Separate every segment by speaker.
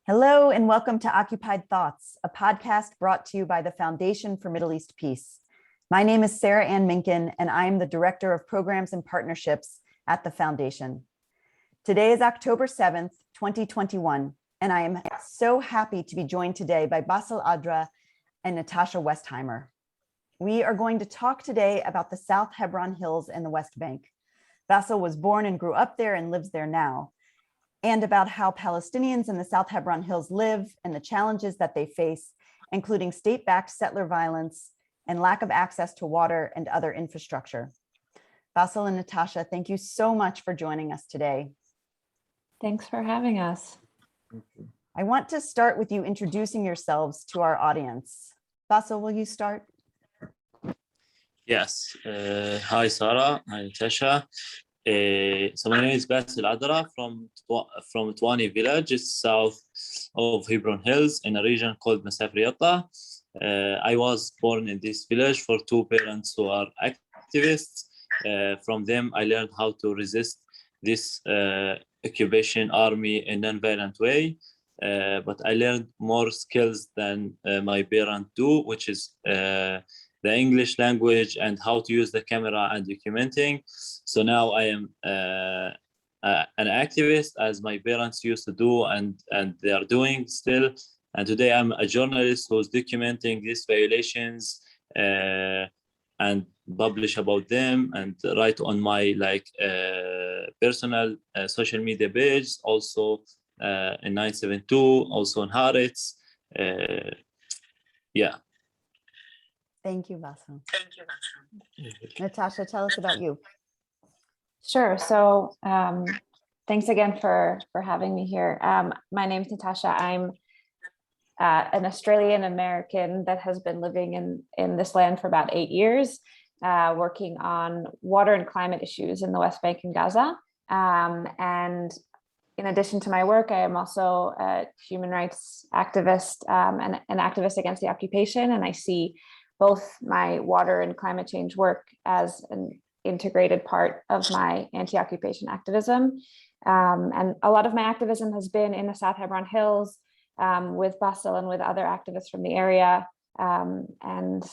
Speaker 1: Hello and welcome to Occupied Thoughts, a podcast brought to you by the Foundation for Middle East Peace. My name is Sarah Ann Minkin, and I am the Director of Programs and Partnerships at the Foundation. Today is October 7th, 2021, and I am so happy to be joined today by Basil Adraa and Natasha Westheimer. We are going to talk today about the South Hebron Hills and the West Bank. Basil was born and grew up there and lives there now, and about how Palestinians in the South Hebron Hills live and the challenges that they face, including state-backed settler violence and lack of access to water and other infrastructure. Basil and Natasha, thank you so much for joining us today.
Speaker 2: Thanks for having us.
Speaker 1: I want to start with you introducing yourselves to our audience. Basil, will you start?
Speaker 3: Yes. Hi, Sarah. Hi, Natasha. So my name is Basil Adraa from a-Tuwani village, it's south of Hebron Hills in a region called Mufaqara. I was born in this village for two parents who are activists. From them, I learned how to resist this occupation army in a non-violent way. But I learned more skills than my parents do, which is the English language and how to use the camera and documenting. So now I am an activist, as my parents used to do, and they are doing still. And today I'm a journalist who's documenting these violations and publish about them and write on my personal social media page, also in 972, also in Haaretz. Yeah.
Speaker 1: Thank you, Basil. Natasha, tell us about you.
Speaker 2: Sure. So thanks again for having me here. My name is Natasha. I'm an Australian American that has been living in this land for about 8 years, working on water and climate issues in the West Bank and Gaza. And in addition to my work, I am also a human rights activist and an activist against the occupation. And I see both my water and climate change work as an integrated part of my anti-occupation activism. And a lot of my activism has been in the South Hebron Hills with Basil and with other activists from the area. And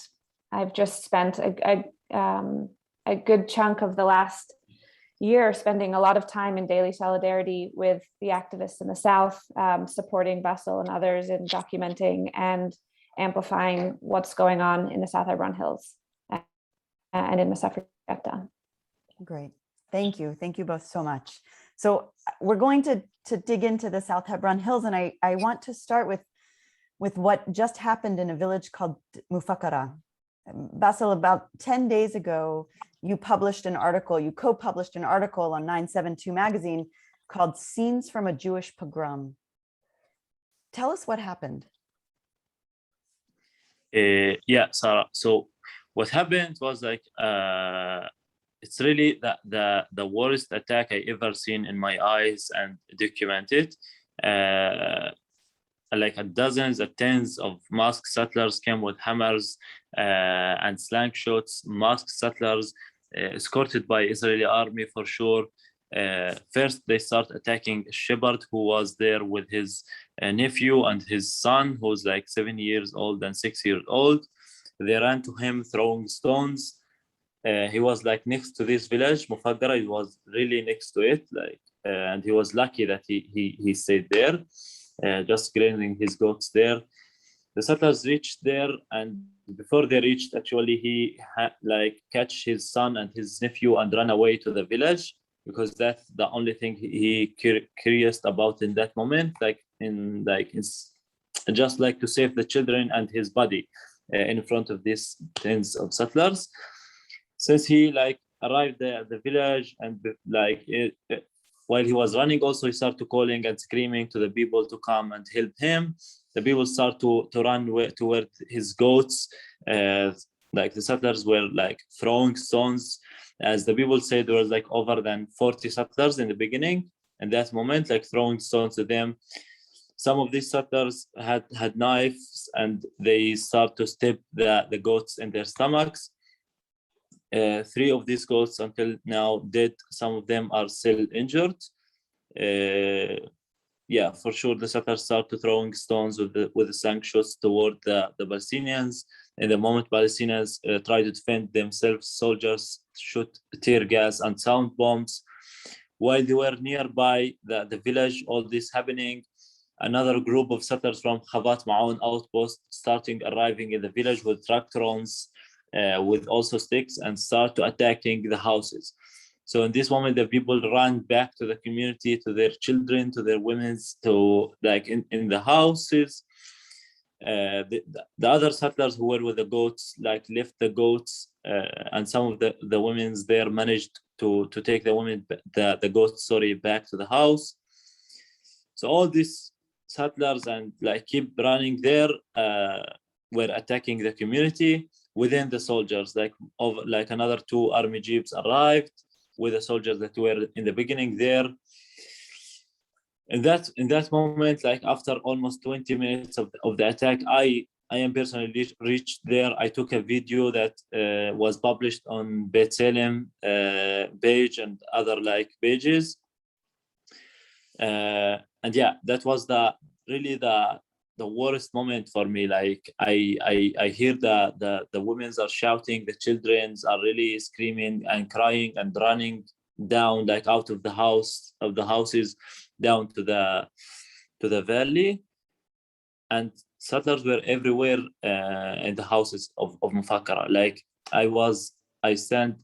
Speaker 2: I've just spent a good chunk of the last year spending a lot of time in daily solidarity with the activists in the South, supporting Basil and others in documenting and amplifying what's going on in the South Hebron Hills and in Mufaqara.
Speaker 1: Great. Thank you. Thank you both so much. So we're going to dig into the South Hebron Hills, and I want to start with what just happened in a village called Mufaqara. Basil, about 10 days ago, you co-published an article on 972 magazine called Scenes from a Jewish Pogrom. Tell us what happened.
Speaker 3: Yeah, Sarah. So what happened was it's really the worst attack I ever seen in my eyes and documented. Dozens of tens of masked settlers came with hammers and slingshots. Masked settlers escorted by Israeli army for sure. First, they start attacking a shepherd who was there with his nephew and his son, who's 7 years old and 6 years old. They ran to him throwing stones. He was next to this village, Mufaqara. He was really next to it, and he was lucky that he stayed there, just grazing his goats there. The settlers reached there, and before they reached, actually, he had catch his son and his nephew and run away to the village, because that's the only thing he curious about in that moment, just to save the children and his body in front of these tens of settlers. Since he arrived there at the village, and while he was running, also he started calling and screaming to the people to come and help him. The people start to run toward his goats. The settlers were throwing stones. As the people said, there was over than 40 settlers in the beginning. In that moment, throwing stones to them. Some of these settlers had knives, and they start to stab the goats in their stomachs. 3 of these goats until now dead. Some of them are still injured. yeah, for sure, the settlers started throwing stones with the sanctions toward the Palestinians. In the moment Palestinians try to defend themselves, soldiers shoot tear gas and sound bombs. While they were nearby the village, all this happening, another group of settlers from Khabat Ma'oun outpost arriving in the village with tractors, with also sticks, and start to attacking the houses. So in this moment, the people ran back to the community, to their children, to their women, to like in the houses. The other settlers who were with the goats like left the goats, and some of the women there managed to take the goats back to the house. So all these settlers and like keep running there, were attacking the community. Within the soldiers, like another 2 army jeeps arrived with the soldiers that were in the beginning there. In that moment, like after almost 20 minutes of the attack, I am personally reached there. I took a video that was published on Bet Salem page and other like pages. And yeah, that was really the worst moment for me. Like I hear the women are shouting, the children are really screaming and crying and running down like out of the houses down to the valley, and settlers were everywhere in the houses of Mufaqara. Like I stand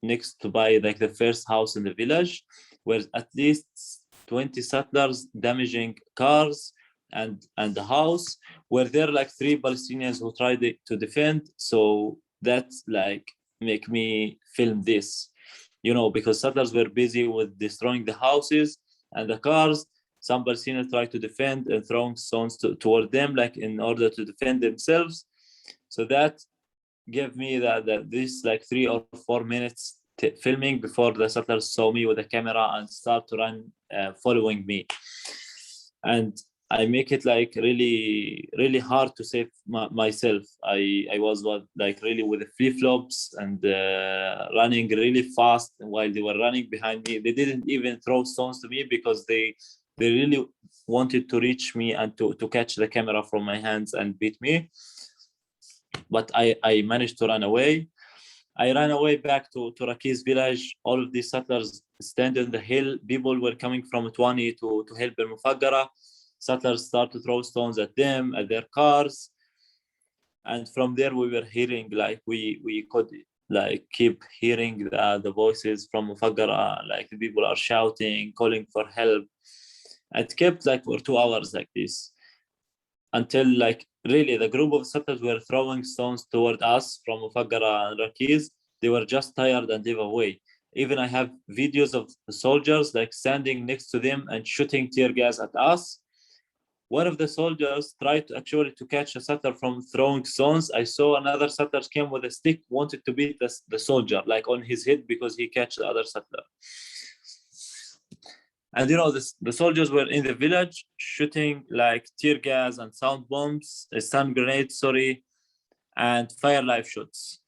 Speaker 3: next to by like the first house in the village where at least 20 settlers damaging cars and the house. Were there like 3 Palestinians who tried to defend. So that's like make me film this, because settlers were busy with destroying the houses and the cars. Some Palestinians tried to defend and throwing stones toward them, like in order to defend themselves. So that gave me this like 3 or 4 minutes filming before the settlers saw me with a camera and start to run following me. And I make it like really, really hard to save myself. I was like really with the flip-flops and running really fast. And while they were running behind me, they didn't even throw stones to me because they really wanted to reach me and to catch the camera from my hands and beat me. But I managed to run away. I ran away back to Raki's village. All of these settlers stand on the hill. People were coming from a-Tuwani to help in Mufaqara. Settlers started to throw stones at them, at their cars. And from there we were hearing, like we could like keep hearing the voices from Mufaqara, like the people are shouting, calling for help. It kept like for 2 hours like this, until like really the group of settlers were throwing stones toward us from Mufaqara and Raki's. They were just tired and gave away. Even I have videos of the soldiers like standing next to them and shooting tear gas at us. One of the soldiers tried to catch a settler from throwing stones. I saw another settler came with a stick, wanted to beat the soldier like on his head because he catch the other settler. And the soldiers were in the village shooting like tear gas and sound bombs, stun grenades, and fire live shots.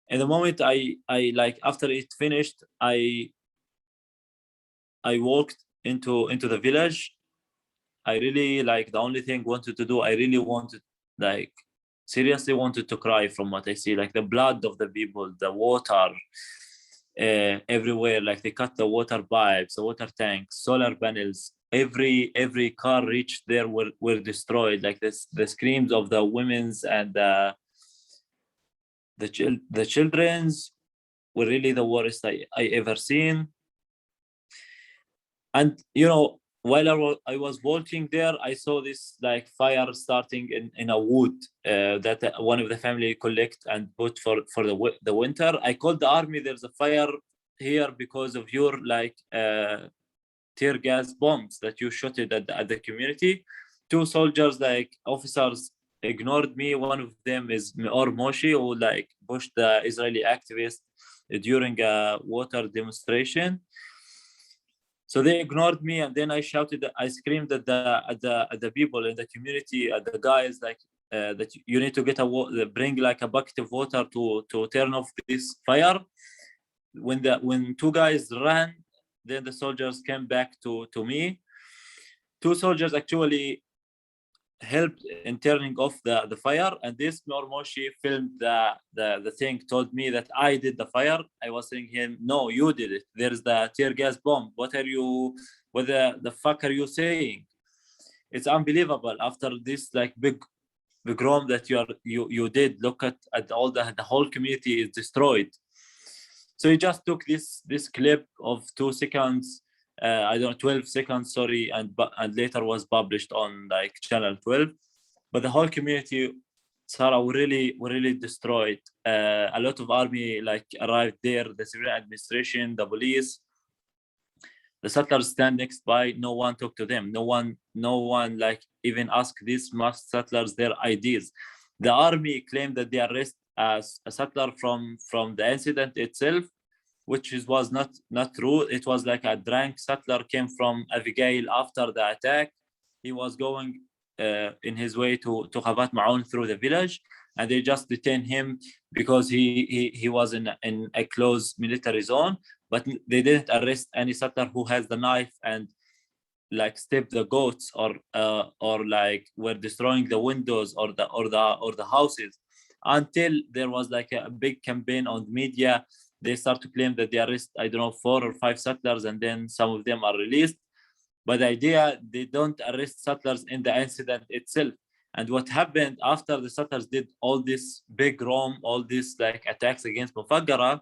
Speaker 3: In the moment I like after it finished, I walked into the village. I really like the only thing wanted to do. I really wanted, like, seriously wanted to cry from what I see, like the blood of the people, the water everywhere. Like they cut the water pipes, the water tanks, solar panels. Every car reached there were destroyed. Like the screams of the women's and the children's were really the worst I ever seen. And while I was walking there, I saw this like fire starting in a wood that one of the family collect and put for the winter. I called the army. There's a fire here because of your like tear gas bombs that you shot it at the community. 2 soldiers, like officers, ignored me. One of them is Meor Moshe, who like pushed the Israeli activist during a water demonstration. So they ignored me, and then I screamed at the people in the community, at the guys, like that you need to bring like a bucket of water to turn off this fire. When 2 guys ran, then the soldiers came back to me. two soldiers actually helped in turning off the fire, and this Mormoshi filmed the thing, told me that I did the fire. I was saying him, no, you did it. There's the tear gas bomb. What the fuck are you saying? It's unbelievable. After this like big pogrom that you did, look at all the whole community is destroyed. So he just took this clip of 2 seconds, I don't know, 12 seconds, sorry, and later was published on like channel 12. But the whole community, Sarah, were really destroyed. A lot of army like arrived there, the civilian administration, the police. The settlers stand next by, no one talked to them. No one like even asked these masked settlers their IDs. The army claimed that they arrest a settler from the incident itself, which was not true. It was like a drunk settler came from Abigail after the attack. He was going in his way to Khabat Ma'un through the village, and they just detained him because he was in a closed military zone. But they didn't arrest any settler who has the knife and like step the goats or like were destroying the windows or the houses, until there was like a big campaign on media. They start to claim that they arrest, I don't know, 4 or 5 settlers, and then some of them are released. But the idea, they don't arrest settlers in the incident itself. And what happened after the settlers did all this big pogrom, all these like attacks against Mufaqara,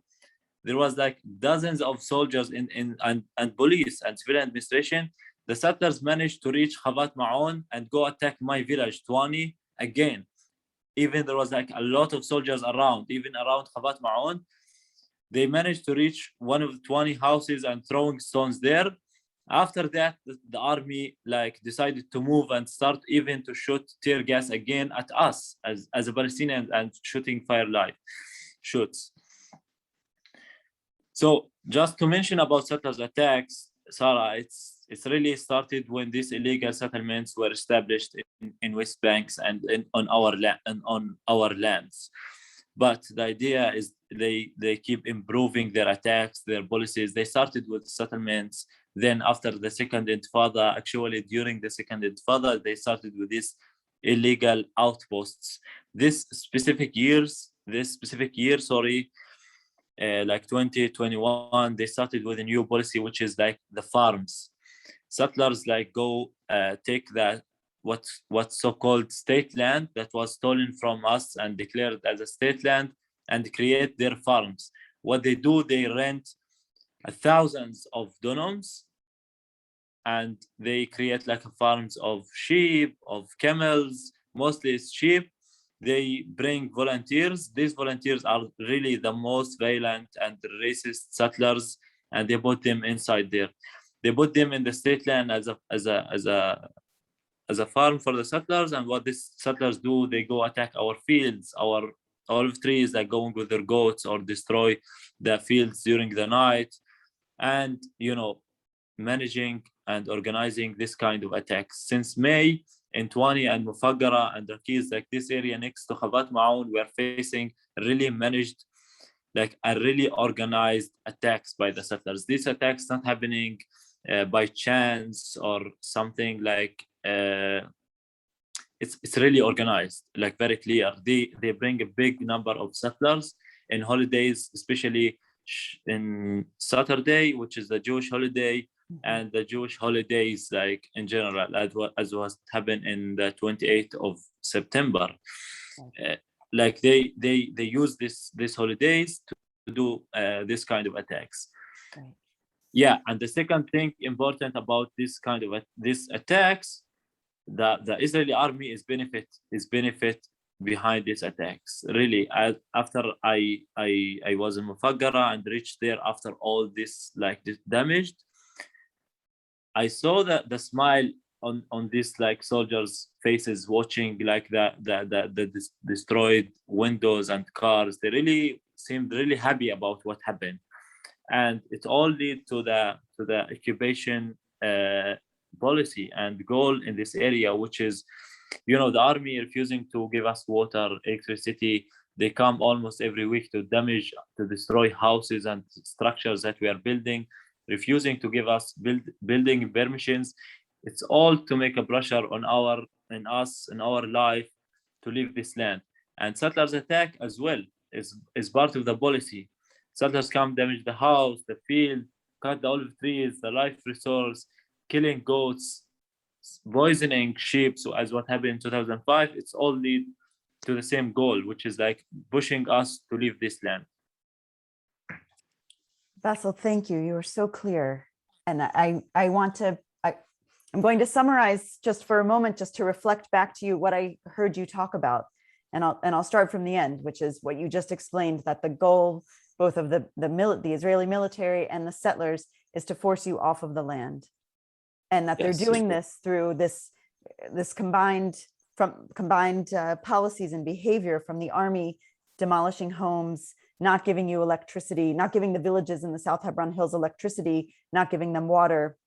Speaker 3: there was like dozens of soldiers and police and civilian administration. The settlers managed to reach Khabat Ma'un and go attack my village, a-Tuwani, again. Even there was like a lot of soldiers around, even around Khabat Ma'un. They managed to reach one of the 20 houses and throwing stones there. After that, the army like decided to move and start even to shoot tear gas again at us as a Palestinian and shooting firelight shoots. So just to mention about settlers attacks, Sarah, it's really started when these illegal settlements were established in West Banks and on our lands. But the idea is they keep improving their attacks, their policies. They started with settlements. Then after the second intifada, actually during the second intifada, they started with these illegal outposts. This specific year, like 2021, they started with a new policy, which is like the farms. Settlers like go take that what's so-called state land that was stolen from us and declared as a state land and create their farms. What they do, they rent thousands of dunams and they create like farms of sheep, of camels, mostly it's sheep. They bring volunteers. These volunteers are really the most violent and racist settlers, and they put them inside there. They put them in the state land as a farm for the settlers. And what these settlers do, they go attack our fields, our olive trees, like going with their goats or destroy the fields during the night, and managing and organizing this kind of attacks. Since May, in a-Tuwani and Mufaqara and Rakis, like this area next to Khabat Ma'un, we are facing really managed, like a really organized attacks by the settlers. These attacks not happening by chance or something like, it's really organized, like very clear. They bring a big number of settlers in holidays, especially in Saturday, which is the Jewish holiday, and the Jewish holidays, like in general, as was happened in the 28th of September. Like they use this holidays to do this kind of attacks. Right. Yeah, and the second thing important about this kind of these attacks, the Israeli army is benefit behind these attacks. Really, after I was in Mufaqara and reached there after all this like this damaged, I saw the smile on these like soldiers' faces watching like the destroyed windows and cars. They really seemed really happy about what happened, and it all led to the occupation policy and goal in this area, which is, the army refusing to give us water, electricity. They come almost every week to destroy houses and structures that we are building, refusing to give us building permissions. It's all to make a pressure on us in our life to leave this land. And settlers attack as well is part of the policy. Settlers come damage the house, the field, cut the olive trees, the life resource, killing goats, poisoning sheep. So as what happened in 2005, it's all lead to the same goal, which is like pushing us to leave this land.
Speaker 1: Basil, thank you. You were so clear. And I'm going to summarize just for a moment, just to reflect back to you what I heard you talk about. And I'll start from the end, which is what you just explained, that the goal, both of the Israeli military and the settlers, is to force you off of the land. And that they're doing this through this combined policies and behavior from the army, demolishing homes, not giving you electricity, not giving the villages in the South Hebron Hills electricity, not giving them water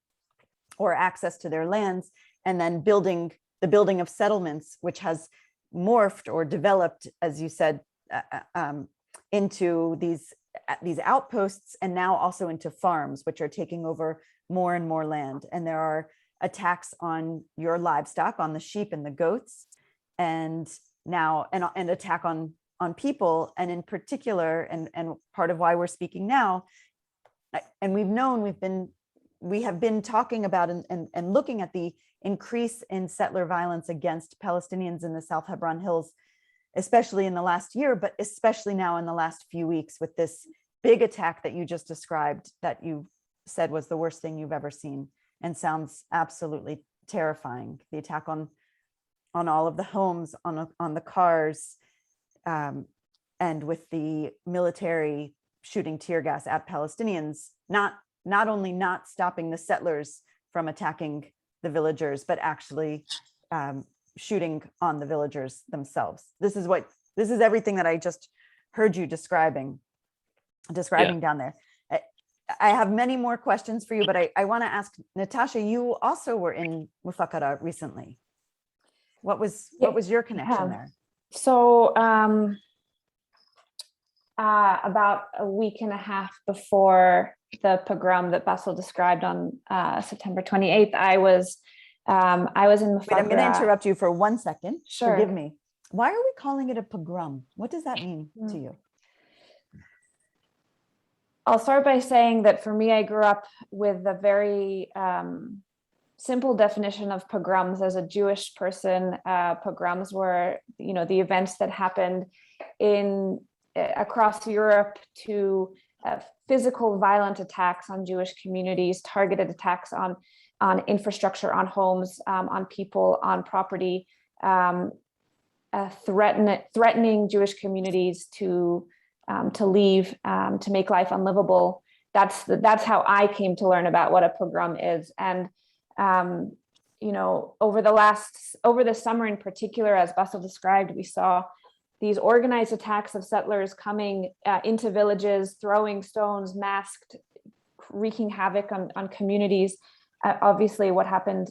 Speaker 1: or access to their lands, and then the building of settlements, which has morphed or developed, as you said, into these outposts, and now also into farms, which are taking over more and more land. And there are attacks on your livestock, on the sheep and the goats, and now an attack on people. And in particular, and part of why we're speaking now, and we have been talking about and looking at the increase in settler violence against Palestinians in the South Hebron Hills, especially in the last year, but especially now in the last few weeks, with this big attack that you just described, that you said was the worst thing you've ever seen and sounds absolutely terrifying. The attack on all of the homes, on the cars, and with the military shooting tear gas at Palestinians, not only not stopping the settlers from attacking the villagers, but actually shooting on the villagers themselves. This is everything that I just heard you describing down there. I have many more questions for you, but I want to ask Natasha, you also were in Mufaqara recently. What was your connection there?
Speaker 2: So about a week and a half before the pogrom that Basil described on September 28th, I was in Mufaqara.
Speaker 1: Wait, I'm going to interrupt you for 1 second.
Speaker 2: Sure.
Speaker 1: Forgive me. Why are we calling it a pogrom? What does that mean to you?
Speaker 2: I'll start by saying that for me, I grew up with a very simple definition of pogroms as a Jewish person. Pogroms were, the events that happened across Europe to physical violent attacks on Jewish communities, targeted attacks on infrastructure, on homes, on people, on property, threatening Jewish communities to leave, to make life unlivable. That's how I came to learn about what a pogrom is. And over the summer in particular, as Basil described, we saw these organized attacks of settlers coming into villages, throwing stones, masked, wreaking havoc on communities. Obviously, what happened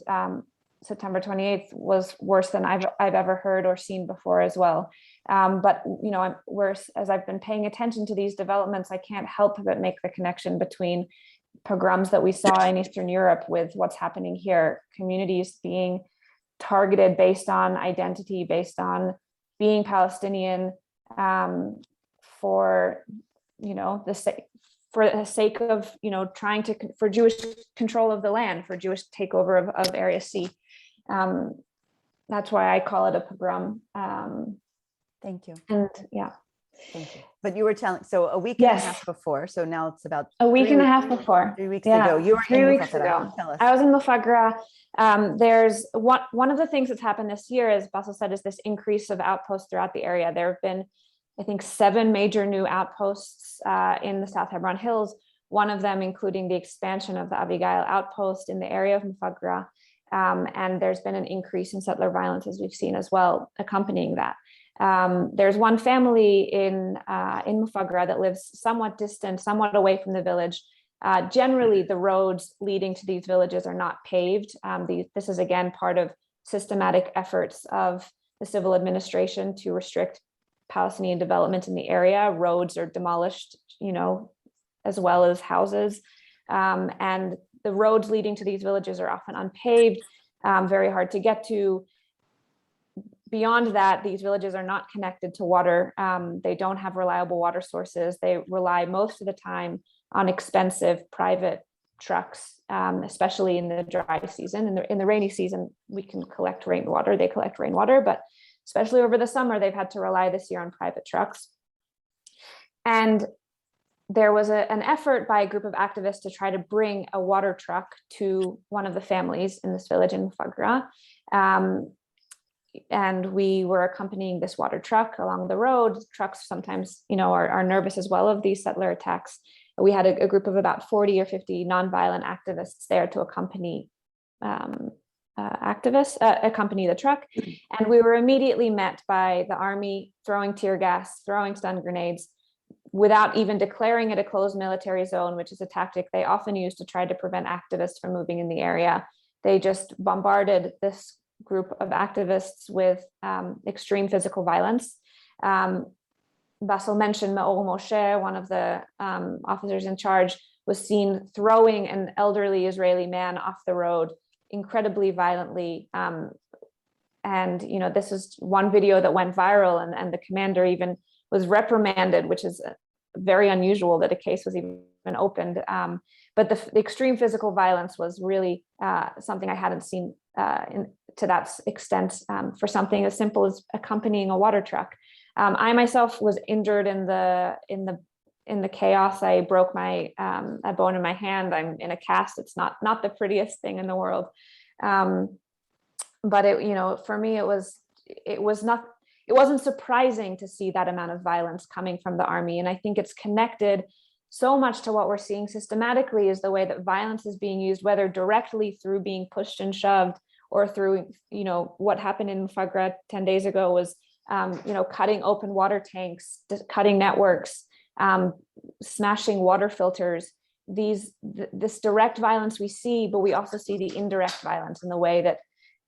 Speaker 2: September 28th was worse than I've ever heard or seen before as well. But as I've been paying attention to these developments, I can't help but make the connection between pogroms that we saw in Eastern Europe with what's happening here. Communities being targeted based on identity, based on being Palestinian, for the sake of trying for Jewish control of the land, for Jewish takeover of Area C. That's why I call it a pogrom.
Speaker 1: Thank you.
Speaker 2: And yeah.
Speaker 1: Thank you. But you were telling, so a week and a half before, so now it's about
Speaker 2: a week and a half before.
Speaker 1: 3 weeks ago. You were
Speaker 2: 3 weeks ago.
Speaker 1: Tell us.
Speaker 2: I was in Mufaqara. There's one of the things that's happened this year, as Basil said, is this increase of outposts throughout the area. There have been, I think, 7 major new outposts in the South Hebron Hills, one of them including the expansion of the Abigail outpost in the area of Mufaqara. And there's been an increase in settler violence, as we've seen as well, accompanying that. There's one family in Mufaqara that lives somewhat distant, somewhat away from the village. Generally, the roads leading to these villages are not paved. This is, again, part of systematic efforts of the civil administration to restrict Palestinian development in the area. Roads are demolished, as well as houses. And the roads leading to these villages are often unpaved. very hard to get to. Beyond that, these villages are not connected to water. They don't have reliable water sources. They rely most of the time on expensive private trucks, especially in the dry season. In the rainy season, we can collect rainwater. They collect rainwater, but especially over the summer, they've had to rely this year on private trucks. And there was an effort by a group of activists to try to bring a water truck to one of the families in this village in Mufaqara. And we were accompanying this water truck along the road. Trucks sometimes, are nervous as well of these settler attacks. We had a group of about 40 or 50 nonviolent activists there to accompany accompany the truck. And we were immediately met by the army throwing tear gas, throwing stun grenades, without even declaring it a closed military zone, which is a tactic they often use to try to prevent activists from moving in the area. They just bombarded this group of activists with extreme physical violence. Basil mentioned Ma'or Moshe, one of the officers in charge, was seen throwing an elderly Israeli man off the road incredibly violently. And this is one video that went viral, and the commander even was reprimanded, which is very unusual that a case was even opened. But the extreme physical violence was really something I hadn't seen to that extent for something as simple as accompanying a water truck. I myself was injured in the chaos. I broke a bone in my hand. I'm in a cast. It's not the prettiest thing in the world. But for me, it wasn't surprising to see that amount of violence coming from the army. And I think it's connected so much to what we're seeing systematically is the way that violence is being used, whether directly through being pushed and shoved or through, what happened in Mufaqara 10 days ago was, cutting open water tanks, cutting networks, smashing water filters. This direct violence we see, but we also see the indirect violence in the way that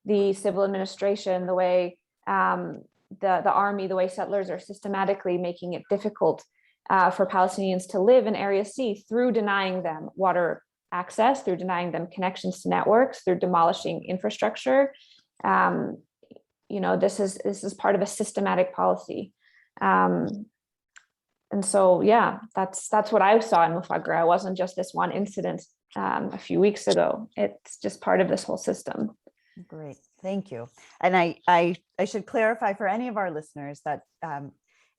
Speaker 2: the civil administration, the way the army, the way settlers are systematically making it difficult for Palestinians to live in Area C through denying them water access, through denying them connections to networks, through demolishing infrastructure. This is part of a systematic policy. And so, that's what I saw in Mufaqara. It wasn't just this one incident a few weeks ago. It's just part of this whole system.
Speaker 1: Great, thank you. And I should clarify for any of our listeners that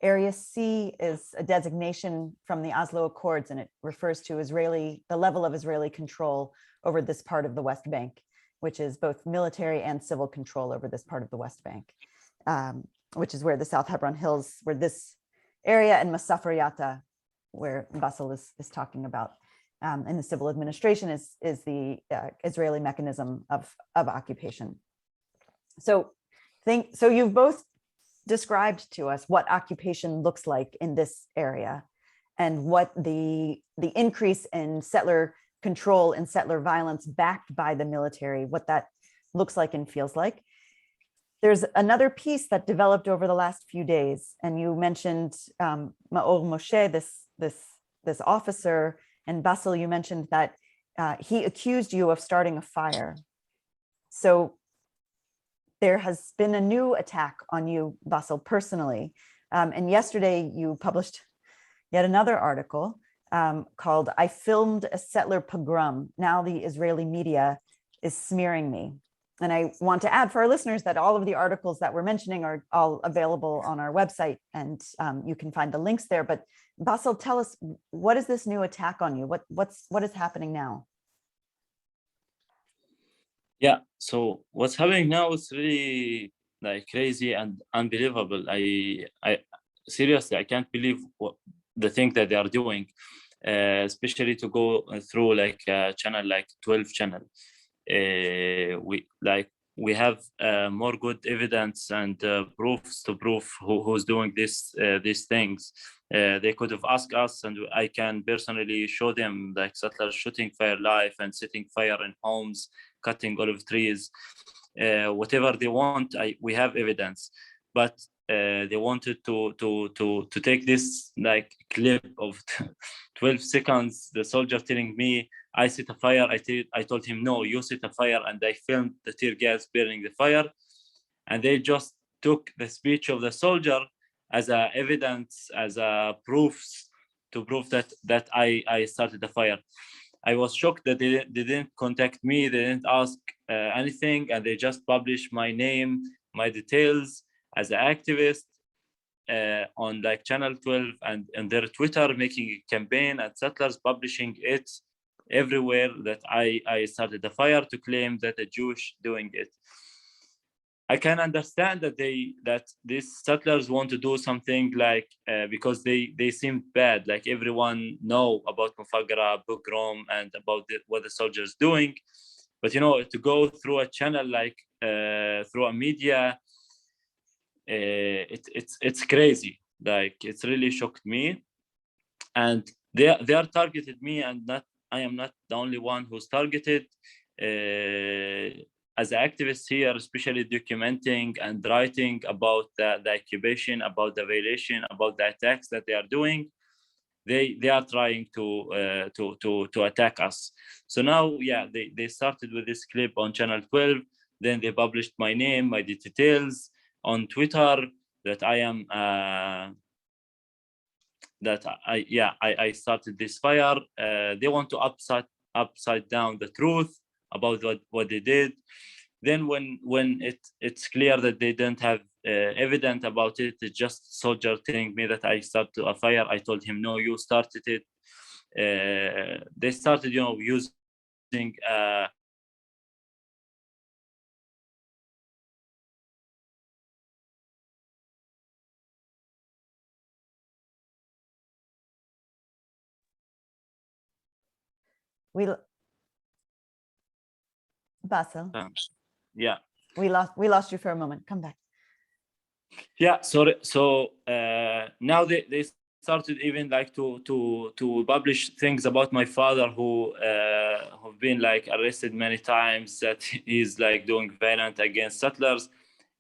Speaker 1: Area C is a designation from the Oslo Accords, and it refers to the level of Israeli control over this part of the West Bank, which is both military and civil control over this part of the West Bank, which is where the South Hebron Hills, where this area, and Mufaqara, where Basil is talking about, and the civil administration is the Israeli mechanism of occupation. So you've both described to us what occupation looks like in this area and what the increase in settler control and settler violence backed by the military, what that looks like and feels like. There's another piece that developed over the last few days, and you mentioned Ma'or Moshe, this officer, and Basil, you mentioned that he accused you of starting a fire. So there has been a new attack on you, Basil, personally. And yesterday you published yet another article called "I Filmed a Settler Pogrom. Now the Israeli media is smearing me." And I want to add for our listeners that all of the articles that we're mentioning are all available on our website, and you can find the links there. But Basil, tell us, what is this new attack on you? What is happening now?
Speaker 3: Yeah, so what's happening now is really crazy and unbelievable. I seriously, I can't believe the thing that they are doing, especially to go through a channel like 12 channel. We have more good evidence and proofs to prove who's doing these things. They could have asked us, and I can personally show them settlers shooting fire live and setting fire in homes, cutting olive trees, whatever they want. We have evidence. but they wanted to take this like clip of 12 seconds, the soldier telling me, I set a fire. I told him, no, you set a fire, and I filmed the tear gas burning the fire. And they just took the speech of the soldier as a evidence, as a proofs, to prove that I started the fire. I was shocked that they didn't contact me, they didn't ask anything, and they just published my name, my details as an activist on like Channel 12 and their Twitter, making a campaign, and settlers publishing it everywhere that I started the fire, to claim that a Jewish doing it. I can understand that these settlers want to do something like because they seem bad, like everyone know about Mufaqara, Pogrom, and about what the soldiers doing. But to go through a channel like through a media, it's crazy. Like, it's really shocked me, and they are targeted me, and I am not the only one who's targeted. As an activist here, especially documenting and writing about the occupation, about the violation, about the attacks that they are doing, they are trying to attack us. So now, yeah, they started with this clip on Channel 12. Then they published my name, my details on Twitter, that I am that I started this fire. They want to upside down the truth about what they did. Then when it's clear that they don't have evidence about it, it's just soldier telling me that I started a fire. I told him, no, you started it. They started, using
Speaker 1: Basil,
Speaker 3: yeah.
Speaker 1: we lost you for a moment. Come back.
Speaker 3: Yeah, sorry. So now they started even like to publish things about my father, who have been like arrested many times, that he's like doing violent against settlers.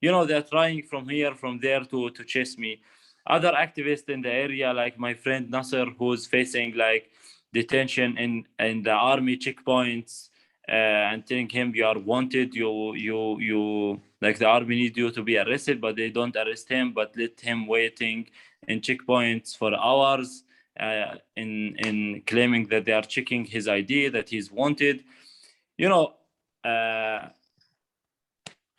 Speaker 3: They're trying from here, from there to chase me. Other activists in the area, like my friend Nasser, who's facing like detention in the army checkpoints, and telling him, you are wanted, you like the army need you to be arrested, but they don't arrest him, but let him waiting in checkpoints for hours, in claiming that they are checking his ID, that he's wanted.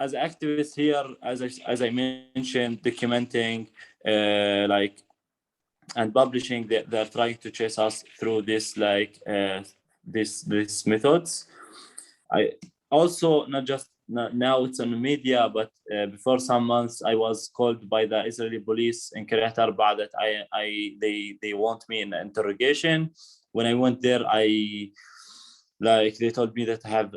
Speaker 3: As activists here, as I mentioned, documenting like and publishing, they're trying to chase us through this like this methods. I also, not just now it's on the media, but before some months I was called by the Israeli police in Kiryat Arba that they want me in interrogation. When I went there, they told me that I have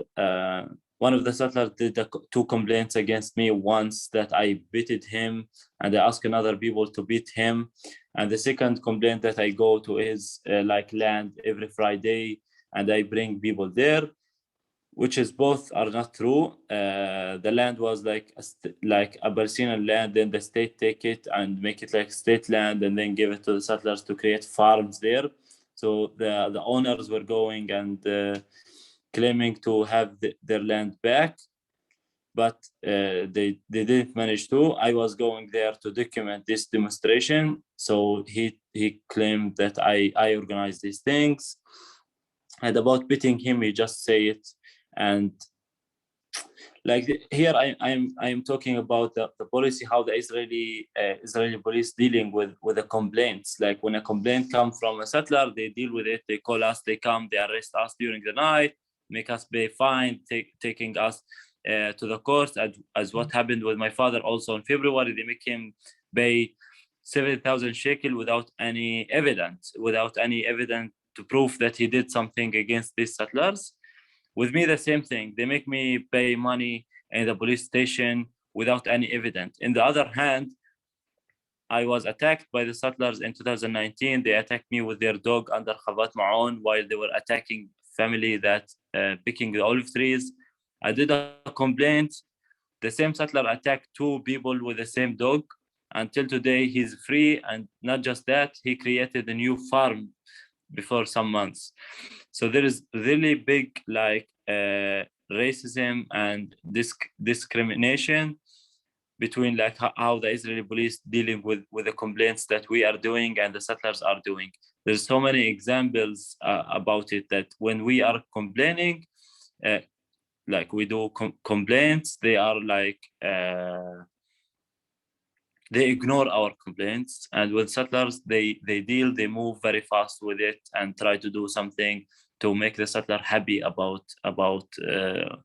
Speaker 3: one of the settlers did 2 complaints against me. Once that I beated him, and I asked another people to beat him. And the second complaint that I go to is like land every Friday, and I bring people there, which is both are not true. The land was like a Palestinian land, then the state take it and make it like state land, and then give it to the settlers to create farms there. So the owners were going and claiming to have their land back, but they didn't manage to. I was going there to document this demonstration, so he claimed that I organized these things. And about beating him, he just say it. And like here, I'm talking about the policy, how the Israeli police dealing with the complaints. Like when a complaint comes from a settler, they deal with it. They call us, they come, they arrest us during the night, make us pay fine, taking us to the court, as what happened with my father also in February. They make him pay 7,000 shekel without any evidence to prove that he did something against these settlers. With me, the same thing. They make me pay money in the police station without any evidence. In the other hand, I was attacked by the settlers in 2019. They attacked me with their dog under Khavat Ma'on while they were attacking family that picking the olive trees. I did a complaint. the same settler attacked 2 people with the same dog. Until today, he's free. And not just that, he created a new farm before some months. So there is really big like racism and discrimination between like how the Israeli police dealing with the complaints that we are doing and the settlers are doing. There's so many examples about it, that when we are complaining, like we do complaints, they are like they ignore our complaints. And with settlers, they move very fast with it and try to do something to make the settler happy about the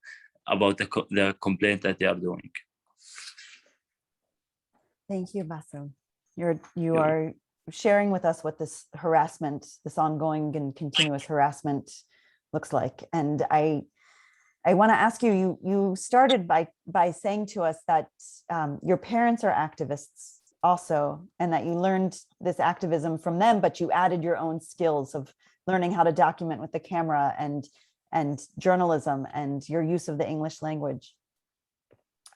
Speaker 3: complaint that they are doing.
Speaker 1: Thank you, Basil. You are sharing with us what this harassment, this ongoing and continuous harassment looks like. And I want to ask you, you started by saying to us that your parents are activists also, and that you learned this activism from them, but you added your own skills of learning how to document with the camera and journalism and your use of the English language.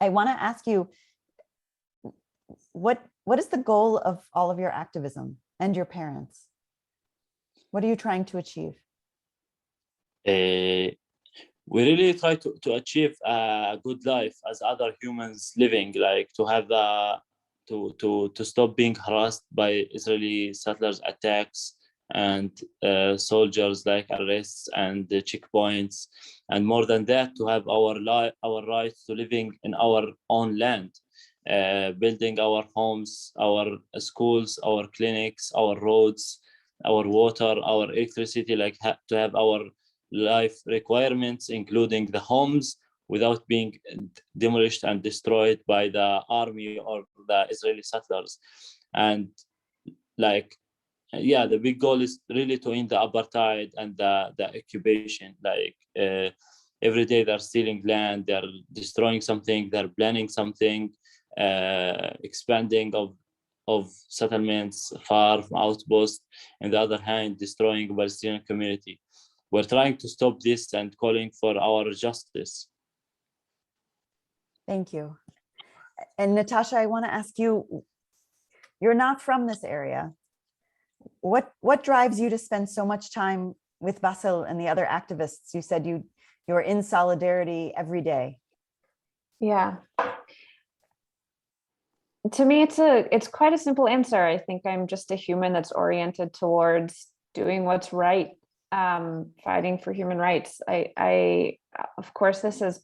Speaker 1: I want to ask you, what is the goal of all of your activism and your parents? What are you trying to achieve?
Speaker 3: We really try to achieve a good life as other humans living, like to have to stop being harassed by Israeli settlers attacks and soldiers like arrests and checkpoints, and more than that, to have our right to living in our own land, building our homes, our schools, our clinics, our roads, our water, our electricity, like to have our life requirements, including the homes, without being demolished and destroyed by the army or the Israeli settlers. And like, yeah, the big goal is really to end the apartheid and the occupation. Like every day they're stealing land, they're destroying something, they're planning something, expanding of settlements, farm, outposts. On the other hand, destroying the Palestinian community. We're trying to stop this and calling for our justice.
Speaker 1: Thank you. And Natasha, I want to ask you, you're not from this area. What drives you to spend so much time with Basil and the other activists? You said you're in solidarity every day.
Speaker 2: Yeah. To me, it's quite a simple answer. I think I'm just a human that's oriented towards doing what's right, fighting for human rights. I of course, this is,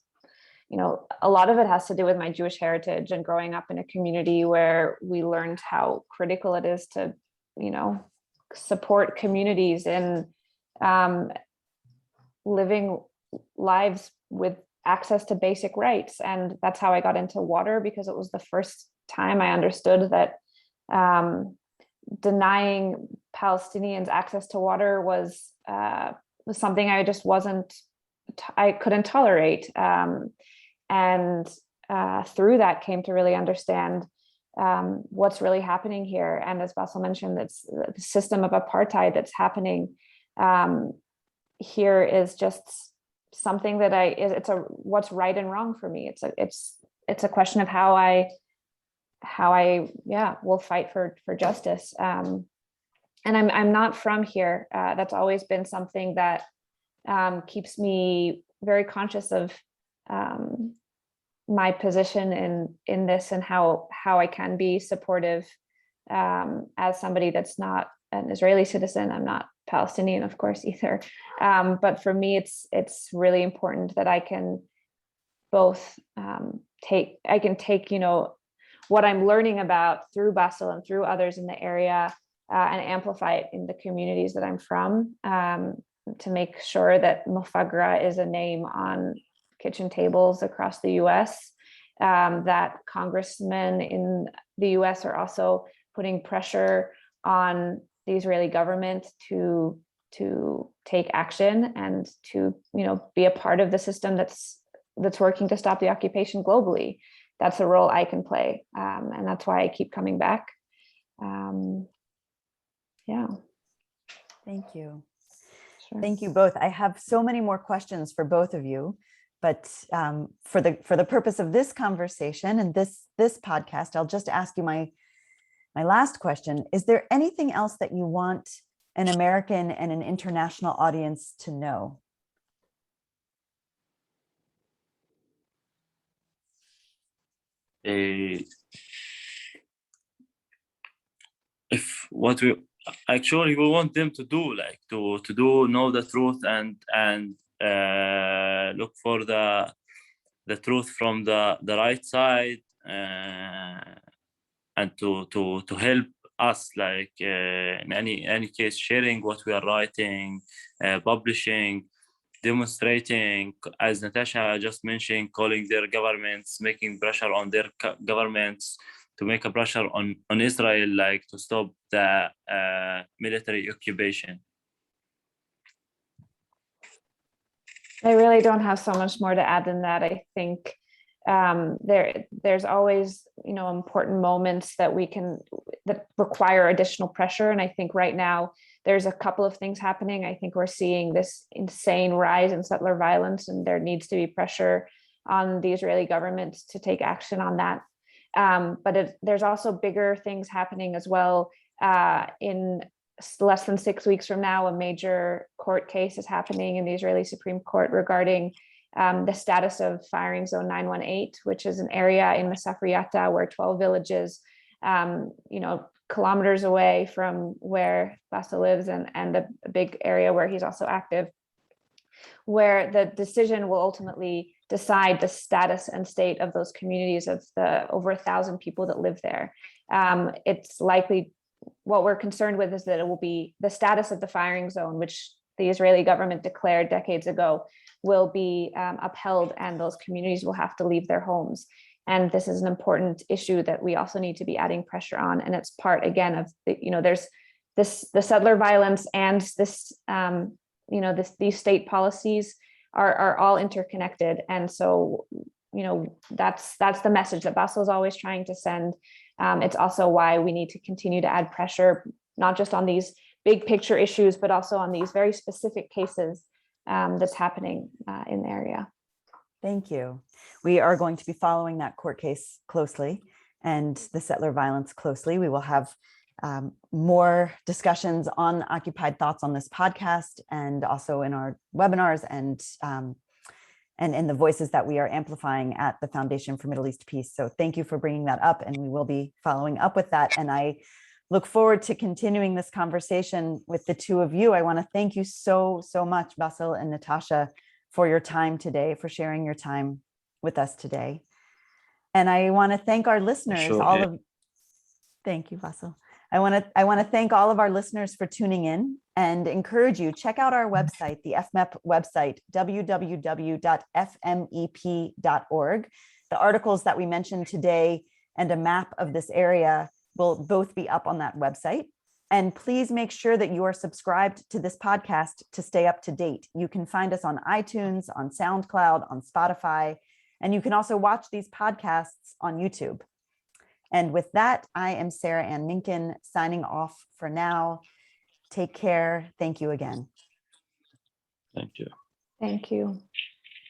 Speaker 2: a lot of it has to do with my Jewish heritage and growing up in a community where we learned how critical it is to, support communities in living lives with access to basic rights. And that's how I got into water, because it was the first time I understood that denying Palestinians access to water was something I just I couldn't tolerate. And through that came to really understand what's really happening here. And as Basil mentioned, it's the system of apartheid that's happening here is just something that what's right and wrong for me. It's a question of how I will fight for justice. And I'm not from here. That's always been something that keeps me very conscious of my position in this, and how I can be supportive as somebody that's not an Israeli citizen. I'm not Palestinian, of course, either. But for me, it's really important that I can both take what I'm learning about through Basil and through others in the area and amplify it in the communities that I'm from, to make sure that Mufaqara is a name on kitchen tables across the US, that congressmen in the US are also putting pressure on the Israeli government to take action and to be a part of the system that's working to stop the occupation globally. That's a role I can play, and that's why I keep coming back. Yeah.
Speaker 1: Thank you.
Speaker 2: Sure.
Speaker 1: Thank you both. I have so many more questions for both of you, But for the purpose of this conversation and this podcast, I'll just ask you my last question. Is there anything else that you want an American and an international audience to know?
Speaker 3: If what we actually we want them to do, like to know the truth and look for the truth from the right side, and to help us, like in any case, sharing what we are writing, publishing, demonstrating, as Natasha just mentioned, calling their governments, making pressure on their governments to make a pressure on Israel, like to stop the military occupation.
Speaker 2: I really don't have so much more to add than that. I think there's always, important moments that require additional pressure. And I think right now there's a couple of things happening. I think we're seeing this insane rise in settler violence, and there needs to be pressure on the Israeli government to take action on that. But there's also bigger things happening as well. In less than 6 weeks from now, a major court case is happening in the Israeli Supreme Court regarding the status of firing zone 918, which is an area in Mufaqara where 12 villages, kilometers away from where Basil lives, and a big area where he's also active, where the decision will ultimately decide the status and state of those communities, of the over 1,000 people that live there. It's likely, what we're concerned with is that it will be the status of the firing zone, which the Israeli government declared decades ago, will be upheld, and those communities will have to leave their homes. And this is an important issue that we also need to be adding pressure on. And it's part, again, of there's the settler violence and this, these state policies are all interconnected. And so, that's the message that Basil is always trying to send. It's also why we need to continue to add pressure, not just on these big picture issues, but also on these very specific cases that's happening in the area.
Speaker 1: Thank you. We are going to be following that court case closely and the settler violence closely. We will have more discussions on occupied thoughts on this podcast, and also in our webinars and in the voices that we are amplifying at the Foundation for Middle East Peace. So thank you for bringing that up, and we will be following up with that. And I look forward to continuing this conversation with the two of you. I want to thank you so much, Basil and Natasha, for your time today, for sharing your time with us today. And I want to thank our listeners,
Speaker 3: Sure.
Speaker 1: Thank you, Basil. I want to thank all of our listeners for tuning in, and encourage you, check out our website, the FMEP website, www.fmep.org. The articles that we mentioned today and a map of this area will both be up on that website. And please make sure that you are subscribed to this podcast to stay up to date. You can find us on iTunes, on SoundCloud, on Spotify, and you can also watch these podcasts on YouTube. And with that, I am Sarah Ann Minkin, signing off for now. Take care. Thank you again.
Speaker 3: Thank you.
Speaker 2: Thank you.